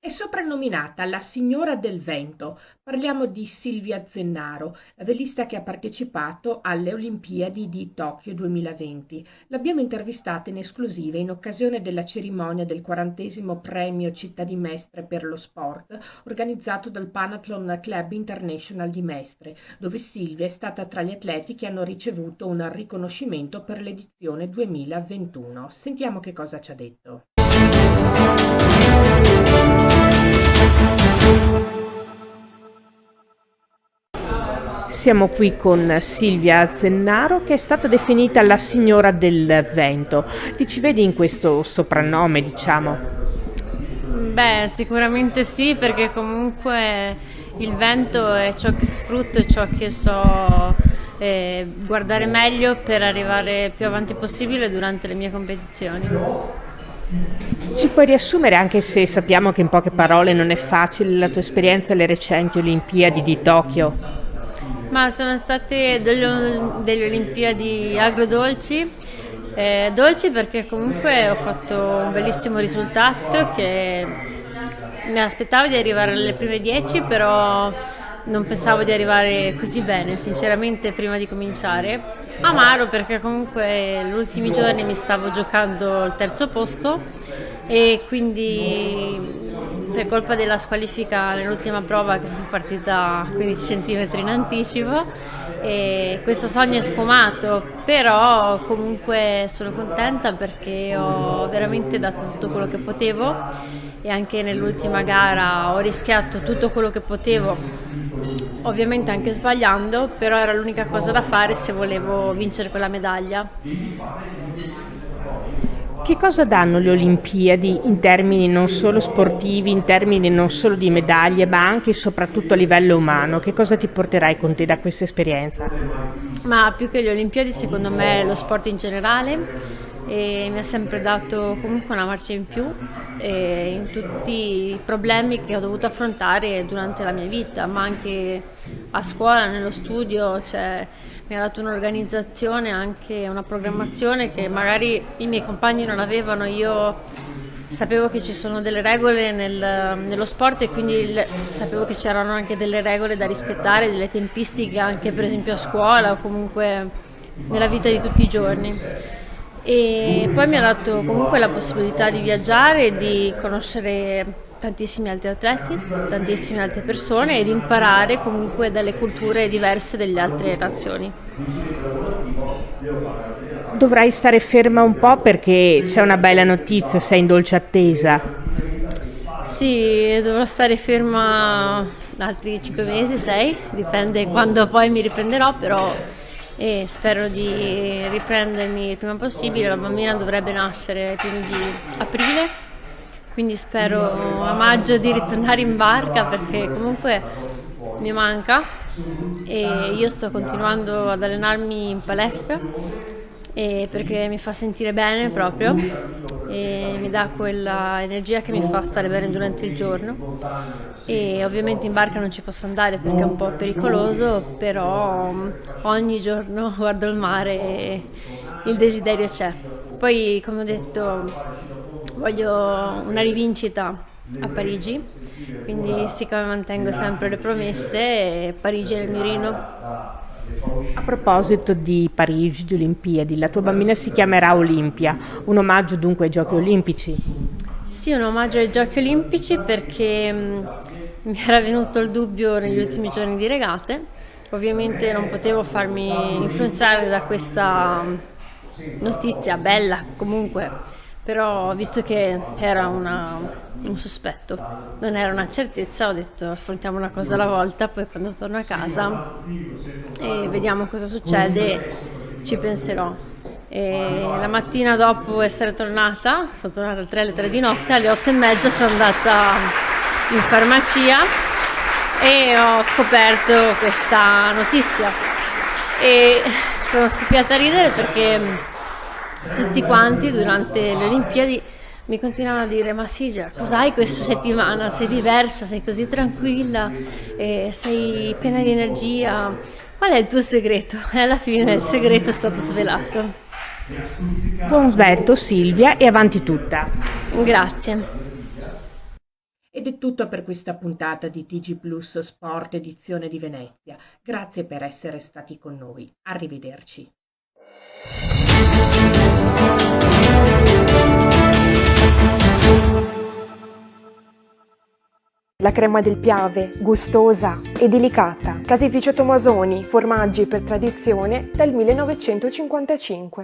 È soprannominata la Signora del Vento. Parliamo di Silvia Zennaro, la velista che ha partecipato alle Olimpiadi di Tokyo 2020. L'abbiamo intervistata in esclusiva in occasione della cerimonia del 40° Premio Città di Mestre per lo Sport, organizzato dal Panathlon Club International di Mestre, dove Silvia è stata tra gli atleti che hanno ricevuto un riconoscimento per l'edizione 2021. Sentiamo che cosa ci ha detto. Siamo qui con Silvia Zennaro, che è stata definita la Signora del Vento. Ti ci vedi in questo soprannome, diciamo? Beh, sicuramente sì, perché comunque il vento è ciò che sfrutto e ciò che so guardare meglio per arrivare più avanti possibile durante le mie competizioni. Ci puoi riassumere, anche se sappiamo che in poche parole non è facile, la tua esperienza alle recenti Olimpiadi di Tokyo? Ma sono state delle Olimpiadi agrodolci, dolci perché comunque ho fatto un bellissimo risultato che mi aspettavo di arrivare alle prime 10, però non pensavo di arrivare così bene, sinceramente, prima di cominciare. Amaro perché comunque gli ultimi giorni mi stavo giocando il terzo posto e quindi per colpa della squalifica nell'ultima prova che sono partita a 15 centimetri in anticipo e questo sogno è sfumato, però comunque sono contenta perché ho veramente dato tutto quello che potevo e anche nell'ultima gara ho rischiato tutto quello che potevo, ovviamente anche sbagliando, però era l'unica cosa da fare se volevo vincere quella medaglia. Che cosa danno le Olimpiadi in termini non solo sportivi, in termini non solo di medaglie, ma anche e soprattutto a livello umano? Che cosa ti porterai con te da questa esperienza? Ma più che le Olimpiadi, secondo me, lo sport in generale e mi ha sempre dato comunque una marcia in più in tutti i problemi che ho dovuto affrontare durante la mia vita, ma anche a scuola, nello studio, cioè, mi ha dato un'organizzazione, anche una programmazione che magari i miei compagni non avevano. Io sapevo che ci sono delle regole nello sport e quindi sapevo che c'erano anche delle regole da rispettare, delle tempistiche anche per esempio a scuola o comunque nella vita di tutti i giorni. E poi mi ha dato comunque la possibilità di viaggiare e di conoscere tantissimi altri atleti, tantissime altre persone e di imparare comunque dalle culture diverse delle altre nazioni. Dovrai stare ferma un po' perché c'è una bella notizia, sei in dolce attesa. Sì, dovrò stare ferma altri 5 mesi, 6, dipende quando poi mi riprenderò, però spero di riprendermi il prima possibile. La bambina dovrebbe nascere ai primi di aprile, quindi spero a maggio di ritornare in barca perché comunque mi manca e io sto continuando ad allenarmi in palestra perché mi fa sentire bene proprio e mi dà quella energia che mi fa stare bene durante il giorno e ovviamente in barca non ci posso andare perché è un po' pericoloso, però ogni giorno guardo il mare e il desiderio c'è. Poi, come ho detto, voglio una rivincita a Parigi, quindi siccome mantengo sempre le promesse, Parigi è il mirino. A proposito di Parigi, di Olimpiadi, la tua bambina si chiamerà Olimpia, un omaggio dunque ai Giochi Olimpici. Sì, un omaggio ai Giochi Olimpici perché mi era venuto il dubbio negli ultimi giorni di regate. Ovviamente non potevo farmi influenzare da questa notizia bella comunque, però visto che era un sospetto, non era una certezza, ho detto affrontiamo una cosa alla volta, poi quando torno a casa e vediamo cosa succede ci penserò. E la mattina dopo essere tornata, sono tornata alle 3 di notte, alle 8:30 sono andata in farmacia e ho scoperto questa notizia e sono scoppiata a ridere perché tutti quanti durante le Olimpiadi mi continuavano a dire: ma Silvia, cos'hai questa settimana? Sei diversa, sei così tranquilla, sei piena di energia, qual è il tuo segreto? E alla fine il segreto è stato svelato. Buon vento Silvia e avanti tutta! Grazie. Ed è tutto per questa puntata di TG Plus Sport edizione di Venezia. Grazie per essere stati con noi. Arrivederci. La crema del Piave, gustosa e delicata. Caseificio Tomasoni, formaggi per tradizione dal 1955.